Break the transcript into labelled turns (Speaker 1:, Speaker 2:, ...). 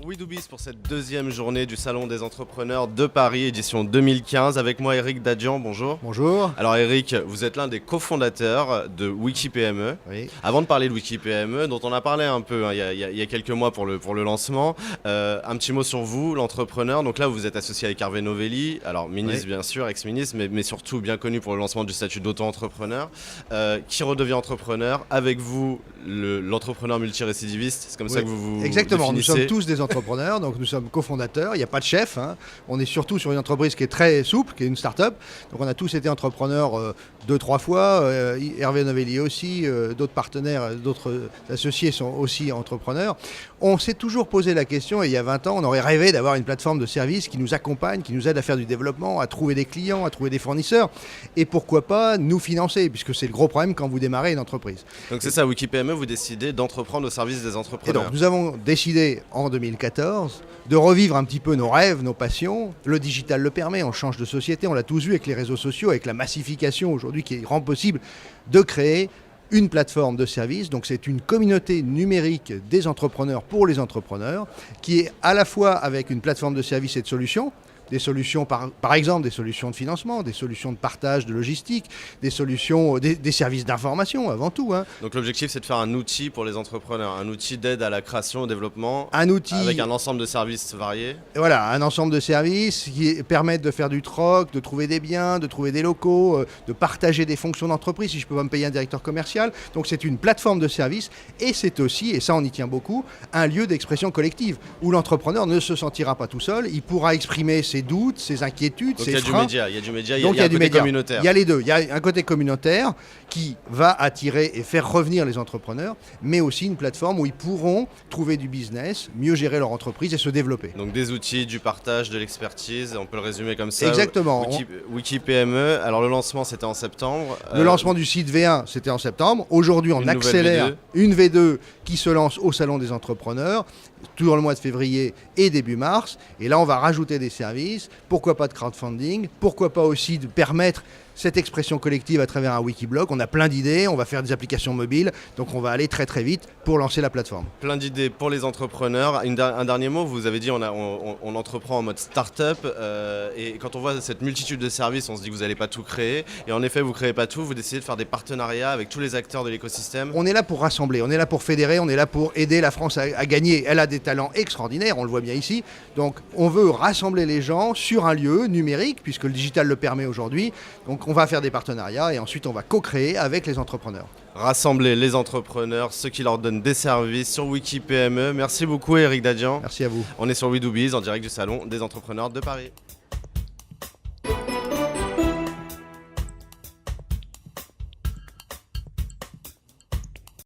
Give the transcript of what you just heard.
Speaker 1: WeDoBiz pour cette deuxième journée du Salon des entrepreneurs de Paris, édition 2015. Avec moi, Eric Dadian, bonjour.
Speaker 2: Bonjour.
Speaker 1: Alors Eric, vous êtes l'un des cofondateurs de WikiPME. Oui. Avant de parler de WikiPME, dont on a parlé un peu il y a quelques mois pour le lancement, un petit mot sur vous, l'entrepreneur. Donc là, vous êtes associé avec Hervé Novelli, alors ministre bien sûr, ex-ministre, mais surtout bien connu pour le lancement du statut d'auto-entrepreneur, qui redevient entrepreneur. Avec vous, l'entrepreneur multirécidiviste, c'est comme ça que vous
Speaker 2: Exactement,
Speaker 1: définissez.
Speaker 2: nous sommes tous des entrepreneurs, donc nous sommes cofondateurs, il n'y a pas de chef, hein. On est surtout sur une entreprise qui est très souple, qui est une start-up, donc on a tous été entrepreneurs 2-3 fois, Hervé Novelli aussi, d'autres partenaires, d'autres associés sont aussi entrepreneurs. On s'est toujours posé la question, et il y a 20 ans, on aurait rêvé d'avoir une plateforme de services qui nous accompagne, qui nous aide à faire du développement, à trouver des clients, à trouver des fournisseurs, et pourquoi pas nous financer, puisque c'est le gros problème quand vous démarrez une entreprise.
Speaker 1: Donc c'est ça, WikiPME, vous décidez d'entreprendre au service des entrepreneurs.
Speaker 2: Et donc nous avons décidé en 2014 de revivre un petit peu nos rêves, nos passions. Le digital le permet, on change de société, on l'a tous vu avec les réseaux sociaux, avec la massification aujourd'hui qui rend possible de créer une plateforme de services. Donc c'est une communauté numérique des entrepreneurs pour les entrepreneurs qui est à la fois avec une plateforme de services et de solutions. Des solutions, par exemple, des solutions de financement, des solutions de partage de logistique, des solutions, des services d'information avant tout. Hein.
Speaker 1: Donc l'objectif, c'est de faire un outil pour les entrepreneurs, un outil d'aide à la création, au développement,
Speaker 2: un outil
Speaker 1: avec un ensemble de services variés.
Speaker 2: Voilà, un ensemble de services qui permettent de faire du troc, de trouver des biens, de trouver des locaux, de partager des fonctions d'entreprise, si je peux pas me payer un directeur commercial. Donc c'est une plateforme de services et c'est aussi, et ça on y tient beaucoup, un lieu d'expression collective où l'entrepreneur ne se sentira pas tout seul, il pourra exprimer ses doutes, ses inquiétudes, ses freins.
Speaker 1: Donc il y a du média, il y a un côté communautaire.
Speaker 2: Il y a les deux, il y a un côté communautaire qui va attirer et faire revenir les entrepreneurs, mais aussi une plateforme où ils pourront trouver du business, mieux gérer leur entreprise et se développer.
Speaker 1: Donc des outils, du partage, de l'expertise, on peut le résumer comme ça.
Speaker 2: Exactement.
Speaker 1: WikiPME, alors le lancement c'était en septembre.
Speaker 2: Le lancement du site V1 c'était en septembre. Aujourd'hui on accélère une V2 qui se lance au Salon des entrepreneurs, tout dans le mois de février et début mars. Et là on va rajouter des services, pourquoi pas de crowdfunding, pourquoi pas aussi de permettre cette expression collective à travers un Wikiblog. On a plein d'idées, on va faire des applications mobiles, donc on va aller très très vite pour lancer la plateforme.
Speaker 1: Plein d'idées pour les entrepreneurs. Un dernier mot, vous avez dit on entreprend en mode start-up et quand on voit cette multitude de services, on se dit que vous n'allez pas tout créer. Et en effet, vous ne créez pas tout, vous décidez de faire des partenariats avec tous les acteurs de l'écosystème.
Speaker 2: On est là pour rassembler, on est là pour fédérer, on est là pour aider la France à gagner. Elle a des talents extraordinaires, on le voit bien ici. Donc on veut rassembler les gens sur un lieu numérique, puisque le digital le permet aujourd'hui. Donc on va faire des partenariats et ensuite on va co-créer avec les entrepreneurs.
Speaker 1: Rassembler les entrepreneurs, ceux qui leur donnent des services sur WikiPME. Merci beaucoup Eric Dadian.
Speaker 2: Merci à vous.
Speaker 1: On est sur WeDoBiz en direct du Salon des entrepreneurs de Paris.